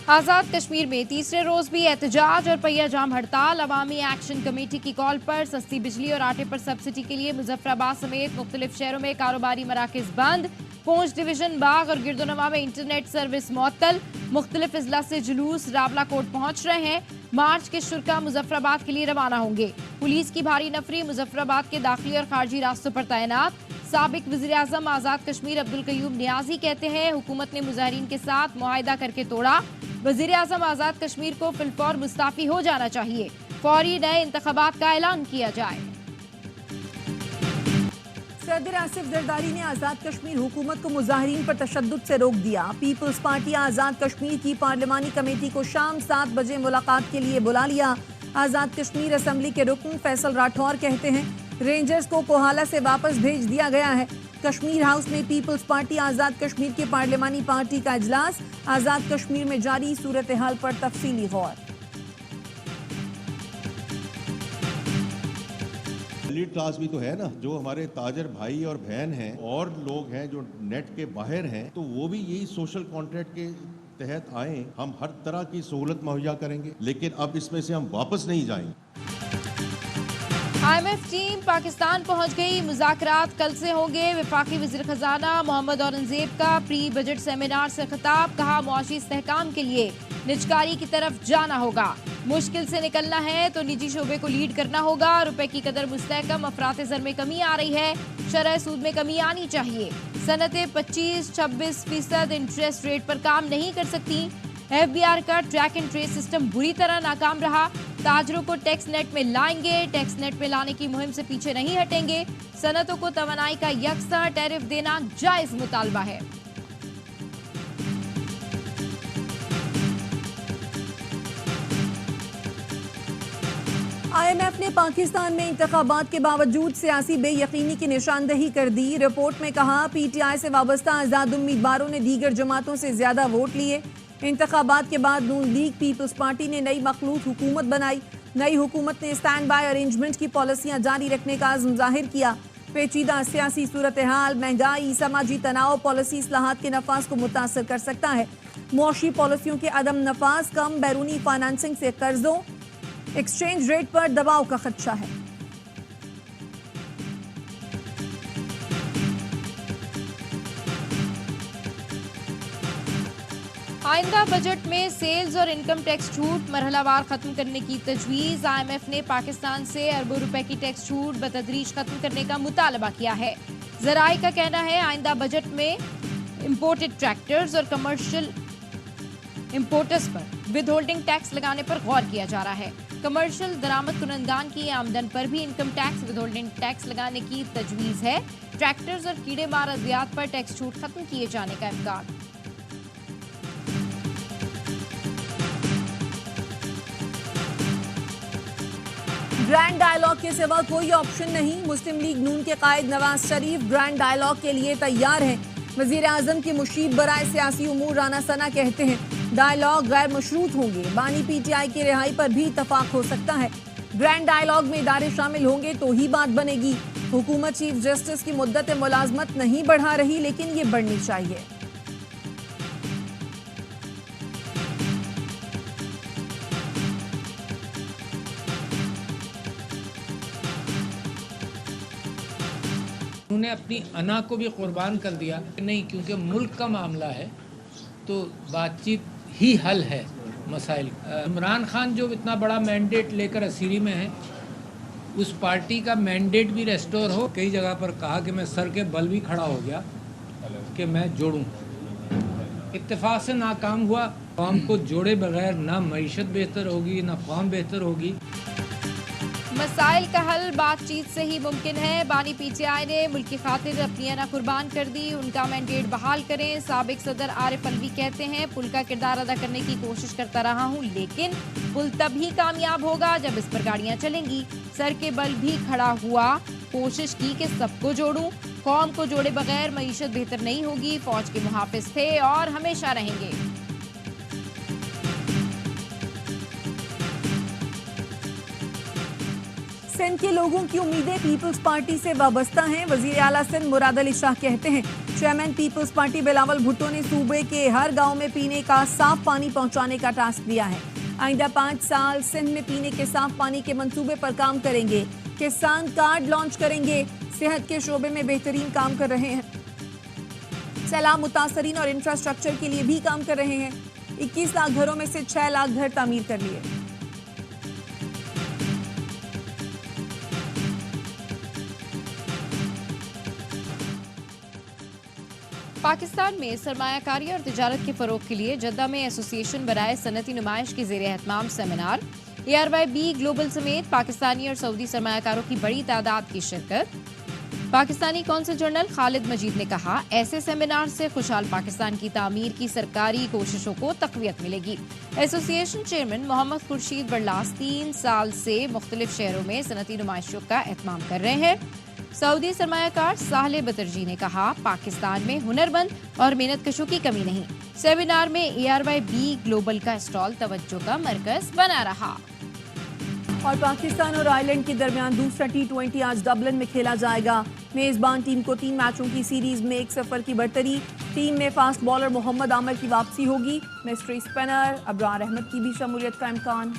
आजाद कश्मीर में तीसरे रोज भी एहतजाज और पहिया जाम हड़ताल। अवामी एक्शन कमेटी की कॉल पर सस्ती बिजली और आटे पर सब्सिडी के लिए मुजफ्फराबाद समेत मुख्तलिफ शहरों में कारोबारी मराकज बंद। पूंछ डिवीजन, बाग और गिरदोनवा में इंटरनेट सर्विस मुअत्तल। मुख्तलिफ अजला से जुलूस रावला कोट पहुंच रहे हैं। मार्च के शुरा मुजफ्फराबाद के लिए रवाना होंगे। पुलिस की भारी नफरी मुजफ्फराबाद के दाखिली और खारजी रास्तों पर तैनात। साबिक वज़ीर आज़म आज़ाद कश्मीर अब्दुल कयूम नियाजी कहते हैं, हुकूमत ने मुजाहिरीन के साथ मुआहिदा करके तोड़ा। वज़ीर आज़म आज़ाद कश्मीर को फिलफौर मुस्ताफी हो जाना चाहिए। फौरी नए इंतखाबात का ऐलान किया जाए। सदर आसिफ जरदारी ने आज़ाद कश्मीर हुकूमत को मुजाहिरीन पर तशद्दुद से रोक दिया। पीपल्स पार्टी आज़ाद कश्मीर की पार्लिमानी कमेटी को शाम 7 बजे मुलाकात के लिए बुला लिया। आज़ाद कश्मीर असम्बली के रुकन फैसल राठौर कहते हैं, रेंजर्स को कोहाला से वापस भेज दिया गया है। कश्मीर हाउस में पीपल्स पार्टी आज़ाद कश्मीर के पार्लिमानी पार्टी का इजलास। आज़ाद कश्मीर में जारी सूरत हाल पर तफसीली गौर। मिडिल क्लास भी तो है ना, जो हमारे ताजर भाई और बहन हैं और लोग हैं जो नेट के बाहर हैं, तो वो भी यही सोशल कॉन्ट्रैक्ट के तहत आए। हम हर तरह की सहूलत मुहैया करेंगे, लेकिन अब इसमें से हम वापस नहीं जाएंगे। IMF टीम पाकिस्तान पहुंच गई। मुज़ाकरात कल से होंगे। वफाकी वज़ीर खजाना मोहम्मद औरंगजेब का प्री बजट सेमिनार से खिताब। कहा, मुआशी इस्तेहकाम के लिए निजकारी की तरफ जाना होगा। मुश्किल से निकलना है तो निजी शोबे को लीड करना होगा। रुपए की कदर मुस्तहकम, अफराते ज़र में कमी आ रही है। शरह सूद में कमी आनी चाहिए। सनतें 25-26% इंटरेस्ट रेट पर काम नहीं कर सकती। FBR का ट्रैक एंड ट्रेस सिस्टम बुरी तरह नाकाम रहा। ताजरों को टैक्स नेट में लाएंगे। टैक्स नेट में लाने की मुहिम से पीछे नहीं हटेंगे। सनतों को तवानाई का यकसा टैरिफ देना जायज मुतालबा है। IMF ने पाकिस्तान में इंतखाबात के बावजूद सियासी बेयकीनी की निशानदही कर दी। रिपोर्ट में कहा, PTI से वाबस्ता आजाद उम्मीदवारों ने दीगर जमातों से ज्यादा वोट लिए। इंतखाबात के बाद नून लीग पीपल्स पार्टी ने नई मखलूत हुकूमत बनाई। नई हुकूमत ने स्टैंड बाय अरेंजमेंट की पॉलिसियां जारी रखने का अज़्म जाहिर किया। पेचीदा सियासी सूरत हाल, महंगाई, समाजी तनाव पॉलिसी इस्लाहात के नफाज को मुतासर कर सकता है। मुआशी पॉलिसियों के अदम नफाज, कम बैरूनी फाइनेंसिंग से कर्जों, एक्सचेंज रेट पर दबाव का खदशा है। आइंदा बजट में सेल्स और इनकम टैक्स छूट मरहलावार खत्म करने की तजवीज़। IMF ने पाकिस्तान से अरबों रुपए की टैक्स छूट बतदरीज खत्म करने का मुतालबा किया है। ज़राए का कहना है, आइंदा बजट में इम्पोर्टेड ट्रैक्टर्स और कमर्शियल इम्पोर्टर्स पर विद होल्डिंग टैक्स लगाने पर गौर किया जा रहा है। कमर्शियल दरामद कुनंदान की आमदन पर भी income tax with holding tax लगाने की तजवीज़ है। ट्रैक्टर्स और कीड़े मार अद्वियात पर टैक्स छूट खत्म किए जाने का इम्कान। ग्रैंड डायलॉग के सिवा कोई ऑप्शन नहीं। मुस्लिम लीग नून के कायद नवाज शरीफ ग्रैंड डायलॉग के लिए तैयार हैं। वजीर आजम के मुशीब बराए सियासी उमूर राना सना कहते हैं, डायलॉग गैर मशरूत होंगे। बानी PTI की रिहाई पर भी इतफाक हो सकता है। ग्रैंड डायलॉग में इदारे शामिल होंगे तो ही बात बनेगी। हुकूमत चीफ जस्टिस की मुद्दत मुलाजमत नहीं बढ़ा रही, लेकिन ये बढ़नी चाहिए। उन्होंने अपनी अना को भी कुर्बान कर दिया। नहीं, क्योंकि मुल्क का मामला है तो बातचीत ही हल है मसाइल। इमरान खान जो इतना बड़ा मैंडेट लेकर असीरी में है, उस पार्टी का मैंडेट भी रेस्टोर हो। कई जगह पर कहा कि मैं सर के बल भी खड़ा हो गया कि मैं जोड़ूं। इत्तेफाक से नाकाम हुआ। कौम को जोड़े बगैर ना मईशत बेहतर होगी, ना कौम बेहतर होगी। मसाइल का हल बातचीत से ही मुमकिन है। बानी PTI ने मुल्क की खातिर अपनी अना कुर्बान कर दी। उनका मैंडेट बहाल करें। साबिक सदर आरिफ अलवी कहते हैं, पुल का किरदार अदा करने की कोशिश करता रहा हूं, लेकिन पुल तभी कामयाब होगा जब इस पर गाड़ियां चलेंगी। सर के बल भी खड़ा हुआ, कोशिश की कि सबको जोड़ूं। कौम को जोड़े बगैर मईशत बेहतर नहीं होगी। फौज के मुहाफिज थे और हमेशा रहेंगे। सिंध के लोगों की उम्मीदें पीपल्स पार्टी से वाबस्ता हैं। वजीर आला सिंध मुराद अली शाह कहते हैं, चेयरमैन पीपल्स पार्टी बिलावल भुट्टो ने सूबे के हर गांव में पीने का साफ पानी पहुंचाने का टास्क दिया है। आइंदा 5 साल सिंध में पीने के साफ पानी के मंसूबे पर काम करेंगे। किसान कार्ड लॉन्च करेंगे। सेहत के शोबे में बेहतरीन काम कर रहे हैं। सैलाब मुतासरीन और इंफ्रास्ट्रक्चर के लिए भी काम कर रहे हैं। 21 लाख घरों में से 6 लाख घर तामीर कर लिए। पाकिस्तान में सरमायाकारी और तिजारत के फरोग के लिए जद्दा में एसोसिएशन बनाए सनती नुमाइश के ज़ेर एहतमाम सेमिनार। ARYB ग्लोबल समेत पाकिस्तानी और सऊदी सरमायाकारों की बड़ी तादाद की शिरकत। पाकिस्तानी कौंसल जनरल खालिद मजीद ने कहा, ऐसे सेमिनार से खुशहाल पाकिस्तान की तामीर की सरकारी कोशिशों को तक़वियत मिलेगी। एसोसिएशन चेयरमैन मोहम्मद खुर्शीद बरलास 3 साल से मुख्तलिफ शहरों में सनती नुमाइशों का एहतमाम कर रहे हैं। सऊदी सरमायाकार साहले बतरजी ने कहा, पाकिस्तान में हुनरमंद और मेहनतकशों की कमी नहीं। सेमिनार में ARYB ग्लोबल का स्टॉल तवज्जो का मरकज बना रहा। और पाकिस्तान और आयरलैंड के दरमियान दूसरा T20 आज डबलिन में खेला जाएगा। मेजबान टीम को 3 मैचों की सीरीज में 1-0 की बढ़तरी। टीम में फास्ट बॉलर मोहम्मद आमिर की वापसी होगी। मिस्ट्री स्पिनर अबरार अहमद की भी शमूलियत का इम्कान।